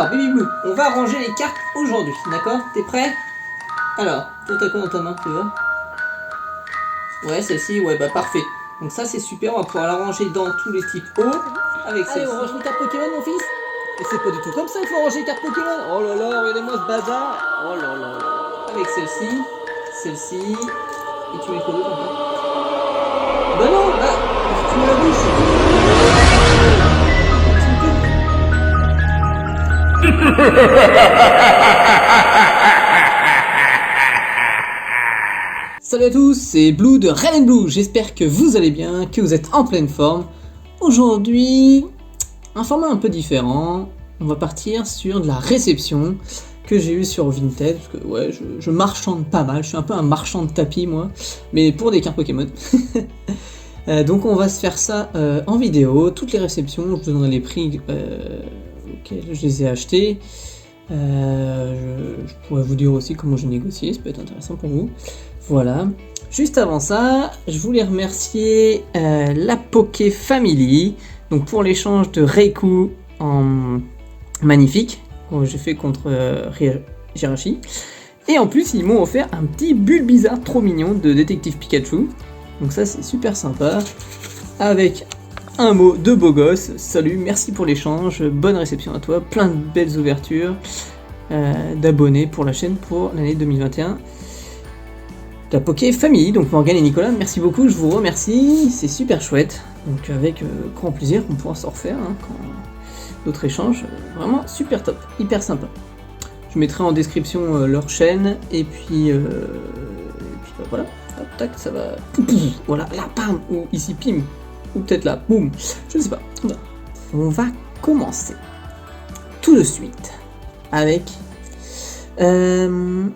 Alors, Baby Blue, on va ranger les cartes aujourd'hui, d'accord? T'es prêt? Alors, toi t'as quoi dans ta main, tu vois? Ouais, celle-ci, ouais, bah parfait. Donc ça c'est super, on va pouvoir la ranger dans tous les types hauts. Avec celle-ci. Allez, on range les cartes Pokémon, mon fils? Et c'est pas du tout comme ça qu'il faut ranger les cartes Pokémon. Oh là là, regardez-moi ce bazar. Oh là là là. Avec celle-ci, celle-ci. Et tu mets quoi d'autre encore? Bah non, bah, tu mets la bouche. Salut à tous, c'est Blue de Red and Blue. J'espère que vous allez bien, que vous êtes en pleine forme. Aujourd'hui, un format un peu différent. On va partir sur de la réception que j'ai eu sur Vinted, parce que ouais, je marchande pas mal, je suis un peu un marchand de tapis moi, mais pour des cartes Pokémon. Donc on va se faire ça en vidéo, toutes les réceptions, je vous donnerai les prix auxquels je les ai achetés. Je pourrais vous dire aussi comment j'ai négocié, ça peut être intéressant pour vous. Voilà. Juste avant ça, je voulais remercier la Poké Family, donc pour l'échange de Reiku en magnifique, que j'ai fait contre Jirachi. Et en plus, ils m'ont offert un petit Bulbizarre trop mignon de Détective Pikachu. Donc ça, c'est super sympa. Avec un mot de beau gosse. Salut, merci pour l'échange, bonne réception à toi, plein de belles ouvertures d'abonnés pour la chaîne pour l'année 2021. La Poké Family, donc Morgane et Nicolas, merci beaucoup, je vous remercie, c'est super chouette. Donc avec grand plaisir, on pourra s'en refaire quand d'autres échanges, vraiment super top, hyper sympa. Je mettrai en description leur chaîne, et puis bah, voilà, hop, tac, ça va, voilà, là, pam, ou ici, pim, ou peut-être là, boum, je ne sais pas. Voilà. On va commencer tout de suite avec une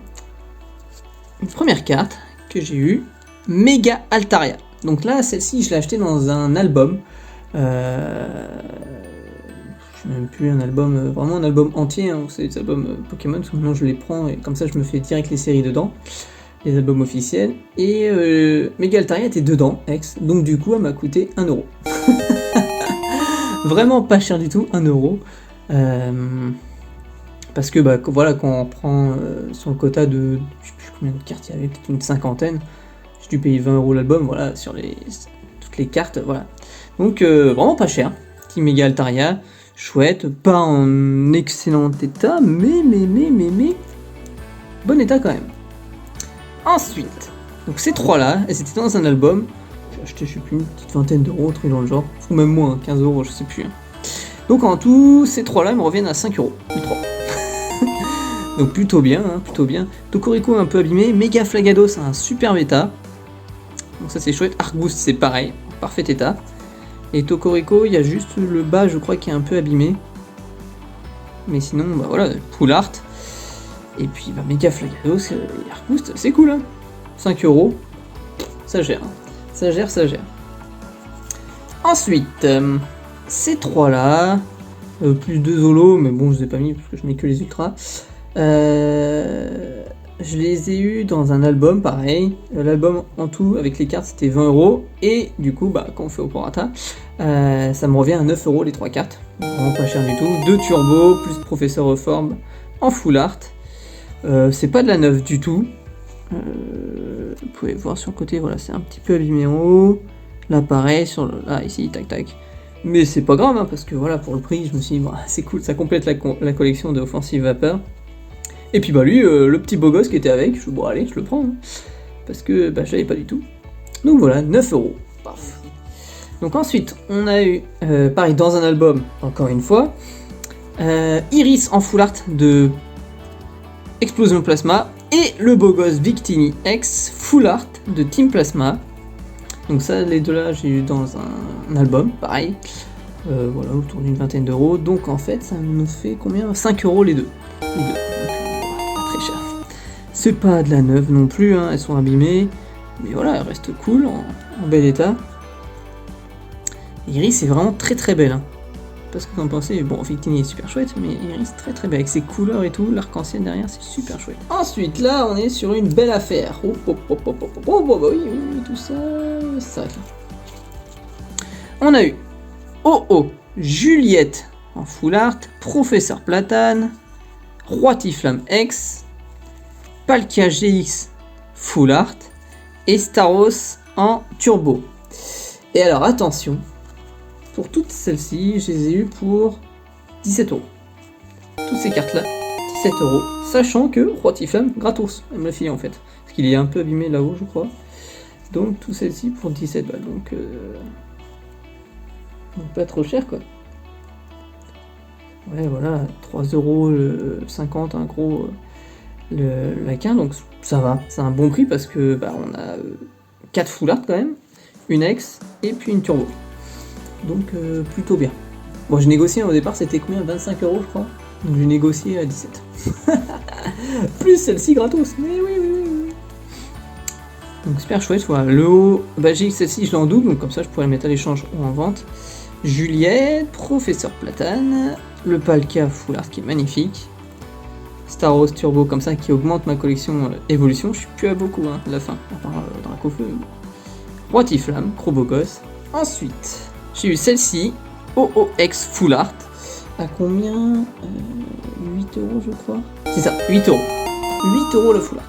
première carte que j'ai eue, Mega Altaria. Donc là, celle-ci, je l'ai achetée dans un album. Je sais même plus, un album, vraiment un album entier, hein, c'est des albums Pokémon, parce que maintenant je les prends et comme ça je me fais direct les séries dedans, les albums officiels. Et Mega Altaria était dedans, donc du coup elle m'a coûté 1€. Vraiment pas cher du tout, 1€. Parce que bah, voilà, quand on prend sur le quota de, je sais plus combien de cartes il y avait, peut-être une cinquantaine, j'ai dû payer 20€ l'album, voilà, sur toutes les cartes, voilà. Donc vraiment pas cher, petit Mega Altaria, chouette, pas en excellent état, mais bon état quand même. Ensuite, donc ces trois-là, elles étaient dans un album, j'ai acheté, je sais plus, une petite vingtaine d'euros, un truc dans le genre, ou même moins, 15€, je sais plus. Hein. Donc en tout, ces trois-là me reviennent à 5€, les trois. Donc plutôt bien, hein, plutôt bien. Tokorico un peu abîmé, Mega Flagados un super état. Donc ça c'est chouette. Argouste c'est pareil, en parfait état. Et Tokorico, il y a juste le bas je crois qui est un peu abîmé. Mais sinon, bah voilà, Full Art. Et puis bah, Mega Flagados et Argouste, c'est cool hein. 5€, ça gère. Ça gère, ça gère. Ensuite, ces trois là, plus 2 holos, mais bon je les ai pas mis parce que je mets que les ultras. Je les ai eu dans un album pareil, l'album en tout avec les cartes c'était 20€, et du coup bah quand on fait au prorata, ça me revient à 9€ les 3 cartes, vraiment pas cher du tout, 2 turbos plus Professeur Reform en full art, c'est pas de la neuve du tout, vous pouvez voir sur le côté, voilà c'est un petit peu abîmé en haut, là pareil, là ici tac tac. Mais c'est pas grave, hein, parce que voilà, pour le prix, je me suis dit, bah, c'est cool, ça complète la collection de Offensive Vapeur. Et puis bah lui, le petit beau gosse qui était avec, je dis, bon allez, je le prends, hein, parce que bah, je l'avais pas du tout. Donc voilà, 9€. Paf. Donc ensuite, on a eu, pareil, dans un album, encore une fois, Iris en full art de Explosion Plasma, et le beau gosse Victini X full art de Team Plasma. Donc ça, les deux là, j'ai eu dans un album, pareil, voilà, autour d'une vingtaine d'euros. Donc en fait, ça nous fait combien? 5€ les deux. Donc, pas très cher. C'est pas de la neuve non plus, hein, elles sont abîmées, mais voilà, elles restent cool, en bel état. Iris est vraiment très très belle. Hein. Parce que vous en pensez, bon, Victini est super chouette, mais Iris très très belle, avec ses couleurs et tout, l'arc-en-ciel derrière, c'est super chouette. Ensuite, là, on est sur une belle affaire. Oh, bah oui, tout ça, ça. On a eu Juliette en full art, Professeur Platane, Roi Tiflam X, Palkia GX full art et Staros en turbo. Et alors attention, pour toutes celles-ci, je les ai eues pour 17 euros. Toutes ces cartes-là, 17 euros, sachant que Roi Tiflam gratos, elle me l'a filé en fait, parce qu'il est un peu abîmé là-haut je crois. Donc toutes celles-ci pour 17 balles, donc pas trop cher quoi. Ouais voilà, 3,50 € en gros la quinte, donc ça va, c'est un bon prix parce que on a 4 full art quand même, une ex et puis une turbo. Donc plutôt bien. Bon, je négociais au départ, c'était combien? 25 € je crois. Donc j'ai négocié à 17. Plus celle-ci gratos. Mais oui. Donc super chouette, voilà. Le haut, j'ai celle-ci, je l'ai en double, donc comme ça je pourrais la mettre à l'échange ou en vente. Juliette, Professeur Platane, le Palkia full art qui est magnifique. Staros Turbo comme ça qui augmente ma collection évolution. Je suis plus à beaucoup à la fin, à part Dracofeu. Roi Tiflam, Crobogos. Ensuite, j'ai eu celle-ci, OOX full art. À combien 8 € je crois. C'est ça, 8 €. 8 € la full art.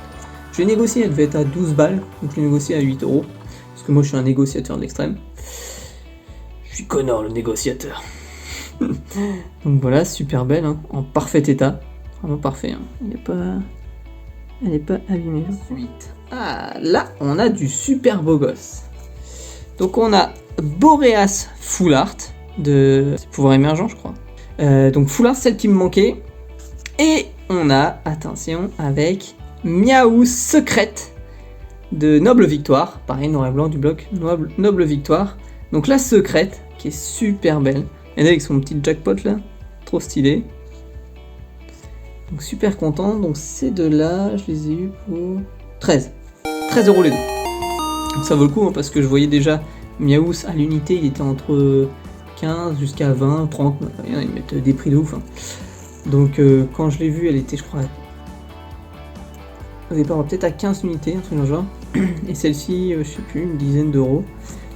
Je l'ai négocié, elle devait être à 12 balles, donc je l'ai négocié à 8 €. Parce que moi je suis un négociateur de l'extrême. Je suis Connor le négociateur. Donc voilà, super belle, hein, en parfait état. Vraiment parfait, hein. Elle n'est pas abîmée. Ensuite, là on a du super beau gosse. Donc on a Boreas full art de pouvoir émergent je crois. Donc full art, celle qui me manquait. Et on a, attention, avec Miaou secrète de Noble Victoire. Pareil, noir et blanc du bloc Noble Victoire. Donc la secrète qui est super belle. Elle est avec son petit jackpot là, trop stylé. Donc super content. Donc ces deux-là, je les ai eu pour 13 € les deux. Donc ça vaut le coup hein, parce que je voyais déjà Miaous à l'unité, il était entre 15 jusqu'à 20, 30, ils mettent des prix de ouf. Hein. Donc quand je l'ai vue, elle était je crois au départ peut-être à 15 unités, un truc dans le genre. Et celle-ci, je sais plus, une dizaine d'euros.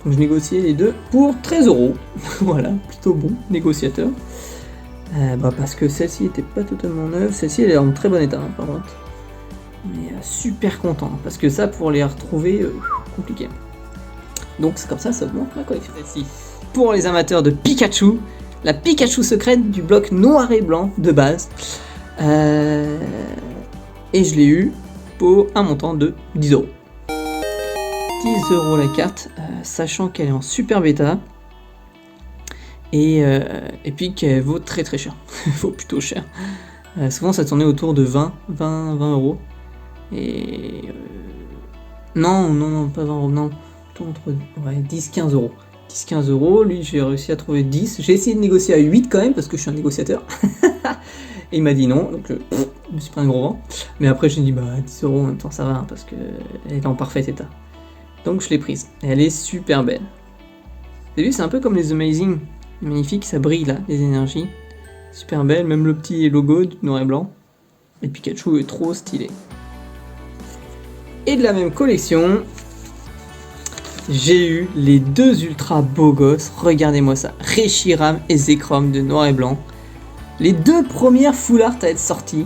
Donc je négociais les deux pour 13 €. Voilà, plutôt bon, négociateur. Parce que celle-ci était pas totalement neuve, celle-ci elle est en très bon état hein, par contre. Mais super content, parce que ça pour les retrouver, compliqué. Donc c'est comme ça augmente ma collection. Celle-ci, pour les amateurs de Pikachu, la Pikachu secrète du bloc noir et blanc de base. Et je l'ai eu pour un montant de 10 €. 10 € la carte, sachant qu'elle est en super bêta. Et puis qu'elle vaut très très cher. Elle vaut plutôt cher. Souvent ça tournait autour de 20 €. Et non, pas 20 €, non. Plutôt entre 10-15 €. 10-15 €, lui j'ai réussi à trouver 10. J'ai essayé de négocier à 8 quand même parce que je suis un négociateur. Et il m'a dit non, donc je me suis pris un gros vent. Mais après j'ai dit 10 € en même temps ça va hein, parce qu'elle est en parfait état. Donc je l'ai prise. Et elle est super belle. Vous avez vu, c'est un peu comme les Amazing. Magnifique, ça brille là, les énergies. Super belle, même le petit logo du noir et blanc. Et Pikachu est trop stylé. Et de la même collection, j'ai eu les deux ultra beaux gosses. Regardez-moi ça, Reshiram et Zekrom de noir et blanc. Les deux premières full art à être sorties.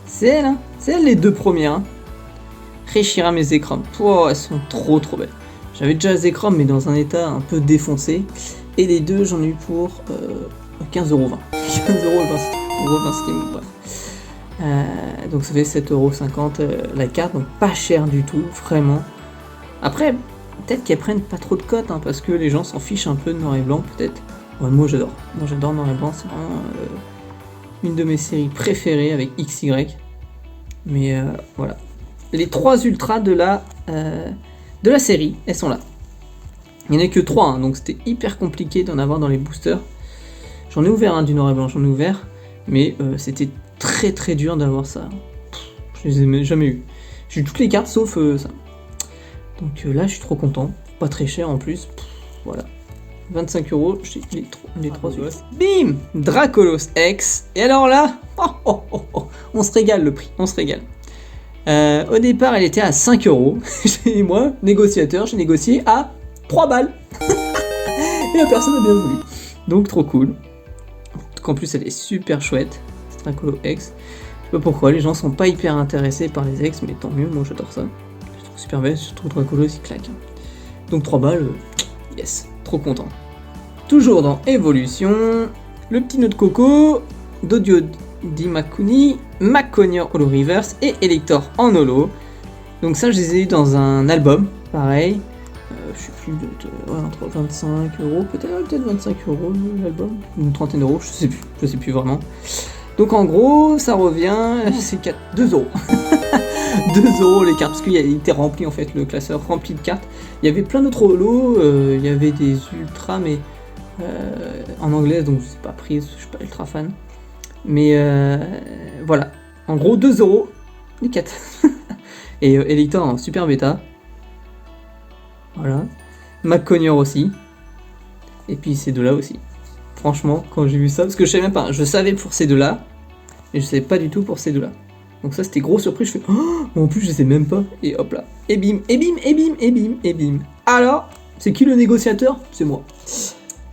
C'est elles, hein. C'est elles les deux premières. Hein. Reshiram et Zekrom. Oh, elles sont trop belles. J'avais déjà Zekrom mais dans un état un peu défoncé. Et les deux, j'en ai eu pour 15,20 €. 15,20 €, bref. Donc ça fait 7,50 € la carte, donc pas cher du tout, vraiment. Après, peut-être qu'elles prennent pas trop de cotes, hein, parce que les gens s'en fichent un peu de noir et blanc, peut-être. Ouais, moi j'adore. Moi j'adore noir et blanc, c'est vraiment une de mes séries préférées avec XY. Mais voilà. Les 3 ultras de la série, elles sont là. Il n'y en a que 3, hein, donc c'était hyper compliqué d'en avoir dans les boosters. J'en ai ouvert un du noir et blanc, j'en ai ouvert, mais c'était très dur d'avoir ça. Je les ai jamais eu. J'ai eu toutes les cartes sauf ça. Donc là, je suis trop content. Pas très cher en plus. Voilà. 25 €, j'ai les 3 ultras. Bim, Dracolos X. Et alors là, on se régale le prix, on se régale. Au départ, elle était à 5 €. Et moi, négociateur, j'ai négocié à 3 balles. Et la personne a bien voulu. Donc trop cool. qu'en plus elle est super chouette. Dracolo X. Je sais pas pourquoi, les gens sont pas hyper intéressés par les X, mais tant mieux, moi j'adore ça. Je trouve super belle, surtout Dracolo aussi claque. Donc 3 balles, yes, trop content. Toujours dans Évolution, le petit nœud de coco, Dodio Dimakuni, Maconior Holo Reverse et Elector en holo. Donc ça je les ai eu dans un album, pareil. Je sais plus, entre 25 € peut-être 25 € l'album, une trentaine d'euros, je sais plus vraiment. Donc en gros, ça revient, c'est 2 €. 2 € les cartes, parce qu'il était rempli en fait, le classeur rempli de cartes. Il y avait plein d'autres holos, il y avait des ultras, mais en anglais, donc je sais pas prise, je suis pas ultra fan. Mais voilà, en gros 2 € les 4. Et Elector en super bêta. Voilà. Maconior aussi. Et puis ces deux-là aussi. Franchement, quand j'ai vu ça, parce que je savais même pas, je savais pour ces deux-là, mais je savais pas du tout pour ces deux-là. Donc ça c'était grosse surprise, je fais oh, en plus je sais même pas. Et hop là. Et bim, et bim, et bim, et bim, et bim. Alors, c'est qui le négociateur? C'est moi.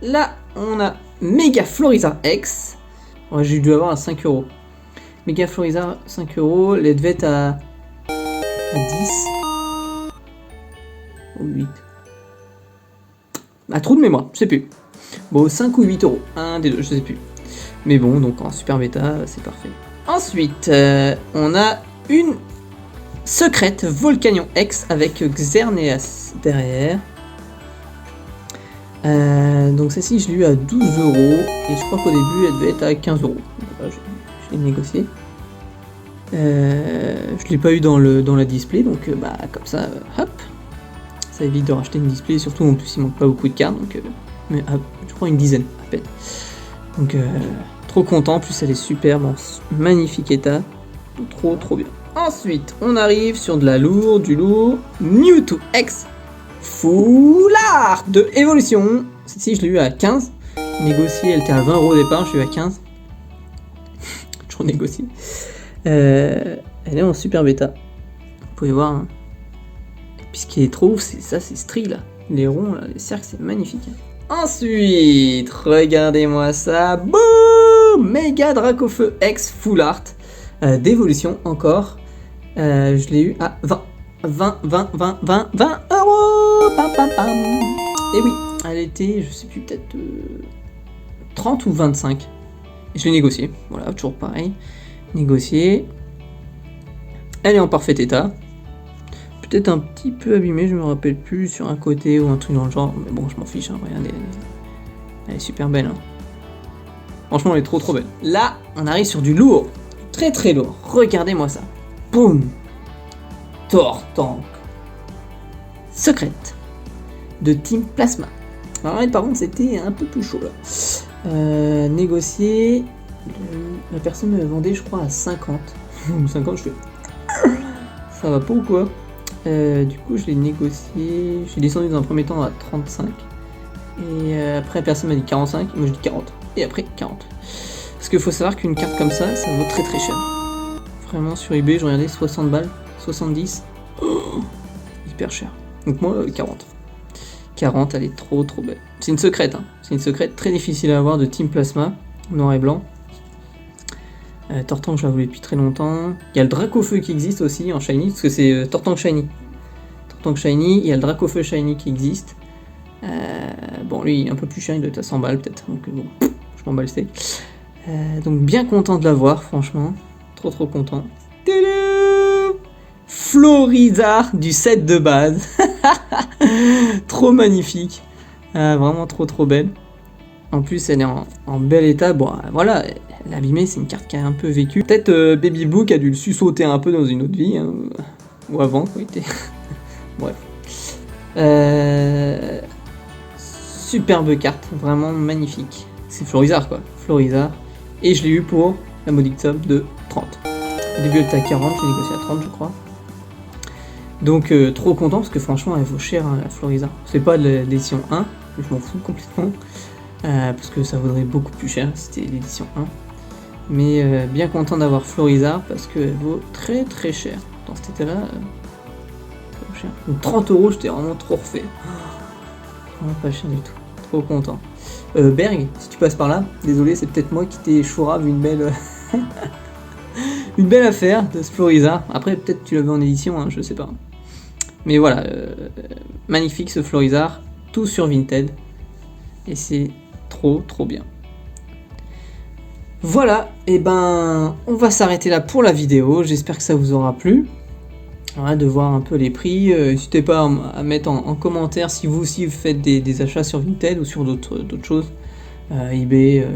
Là, on a Mega Florizard X. Ouais, j'ai dû avoir à 5 €. Mega Florizard 5 €, elle devait être à 10 ou 8. À trou de mémoire, je sais plus. Bon, 5 ou 8 €, un des deux, je sais plus. Mais bon, donc en super bêta, c'est parfait. Ensuite, on a une secrète Volcanion X avec Xerneas derrière. Donc celle-ci, je l'ai eu à 12 € et je crois qu'au début, elle devait être à 15 €. Donc, voilà, je l'ai négocié. Je l'ai pas eu dans la display, donc bah comme ça, hop. Ça évite de racheter une display, surtout en plus il manque pas beaucoup de cartes, donc mais, je crois une dizaine à peine. Donc trop content, en plus elle est superbe, en magnifique état, trop bien. Ensuite on arrive sur de la lourde, du lourd, Mewtwo X Full Art de Évolution. Celle-ci je l'ai eu à 15, négociée, elle était à 20 € au départ, je l'ai eu à 15. Toujours négocié. Elle est en super bêta, vous pouvez voir, hein. Puis ce qui est trop ouf, c'est ça, ces stries là, les ronds là, les cercles, c'est magnifique. Ensuite, regardez-moi ça, boum, Méga Dracofeu X Full Art d'évolution encore. Je l'ai eu à 20 €. Pam, pam, pam. Et oui, elle était, je sais plus, peut-être 30 ou 25. Je l'ai négocié, voilà, toujours pareil. Négocié. Elle est en parfait état. Peut-être un petit peu abîmée, je me rappelle plus, sur un côté ou un truc dans le genre, mais bon, je m'en fiche, hein, regardez, elle est super belle. Hein. Franchement, elle est trop belle. Là, on arrive sur du lourd, très lourd. Regardez-moi ça. Boum. Tortank. Secrète de Team Plasma. Alors là, par contre, c'était un peu plus chaud là. Négocié, la personne me vendait, je crois, à 50. 50, je fais. Ça va pas ou quoi? Du coup, je l'ai négocié. J'ai descendu dans un premier temps à 35. Et après, la personne m'a dit 45. Moi, je dis 40. Et après, 40. Parce qu'il faut savoir qu'une carte comme ça, ça vaut très cher. Vraiment, sur eBay, je regardais 60 balles, 70. Oh, hyper cher. Donc, moi, 40. 40, elle est trop belle. C'est une secrète, hein. C'est une secrète très difficile à avoir de Team Plasma, noir et blanc. Tortank, je la voulais depuis très longtemps. Il y a le Dracofeu qui existe aussi en Shiny, parce que c'est Tortank Shiny. Tortank Shiny, il y a le Dracofeu Shiny qui existe. Bon, lui, il est un peu plus cher, il doit être à 100 balles peut-être, donc bon, je m'en bats le steak. Donc bien content de l'avoir, franchement. Trop content. Tadam! Florizard du set de base. Trop magnifique. Vraiment trop belle. En plus, elle est en bel état. Bon, voilà, l'abîmée, c'est une carte qui a un peu vécu. Peut-être Baby Blue qui a dû le sussauter un peu dans une autre vie, hein, ou avant, quoi. Bref. Superbe carte, vraiment magnifique. C'est Florizard, quoi. Florizard. Et je l'ai eu pour la modique somme de 30. Au début, elle était à 40, j'ai négocié à 30, je crois. Donc, trop content, parce que franchement, elle vaut cher, hein, la Florizard. C'est pas de l'édition 1, je m'en fous complètement. Parce que ça vaudrait beaucoup plus cher, c'était l'édition 1. Mais bien content d'avoir Florizard parce qu'elle vaut très cher. Dans cet état-là, cher. Donc 30 €, j'étais vraiment trop refait. Vraiment pas cher du tout. trop content. Berg, si tu passes par là, désolé, c'est peut-être moi qui t'ai chourave une belle... une belle affaire de ce Florizard. Après, peut-être tu l'avais en édition, hein, je sais pas. Mais voilà, magnifique ce Florizard, tout sur Vinted. Et c'est trop bien. Voilà, et ben on va s'arrêter là pour la vidéo, j'espère que ça vous aura plu. Voilà, de voir un peu les prix, n'hésitez pas à mettre en commentaire si vous aussi vous faites des achats sur Vinted ou sur d'autres choses, eBay,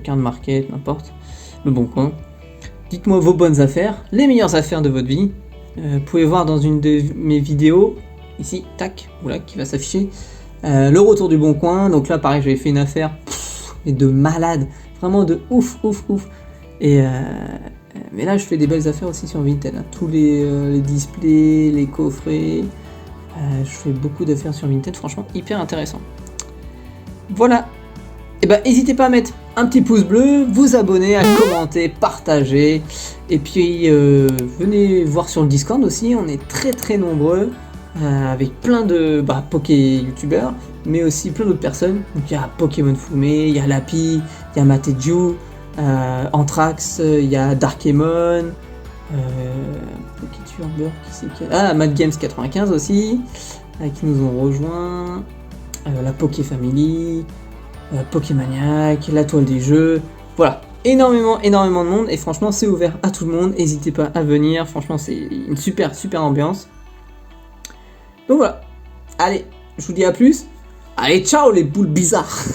Card Market, n'importe, le Bon Coin. Dites-moi vos bonnes affaires, les meilleures affaires de votre vie. Vous pouvez voir dans une de mes vidéos, ici, tac, voilà, qui va s'afficher, le retour du Bon Coin. Donc là pareil, j'avais fait une affaire et de malade, vraiment de ouf. Et mais là je fais des belles affaires aussi sur Vinted, hein. Tous les displays, les coffrets, je fais beaucoup d'affaires sur Vinted, franchement hyper intéressant. Voilà, et ben n'hésitez pas à mettre un petit pouce bleu, vous abonner, à commenter, partager, et puis venez voir sur le Discord aussi, on est très nombreux, avec plein de Poké youtubeurs, mais aussi plein d'autres personnes. Donc il y a Pokémon Fumé, il y a Lapi, il y a Mateju, Anthrax, il y a Darkemon, Pokétuber, qui c'est qui... Ah, Mad Games 95 aussi, qui nous ont rejoints, la Poké Family, Pokémaniac, la toile des jeux, voilà, énormément de monde, et franchement c'est ouvert à tout le monde, n'hésitez pas à venir, franchement c'est une super ambiance. Donc voilà, allez, je vous dis à plus, allez ciao les boules bizarres.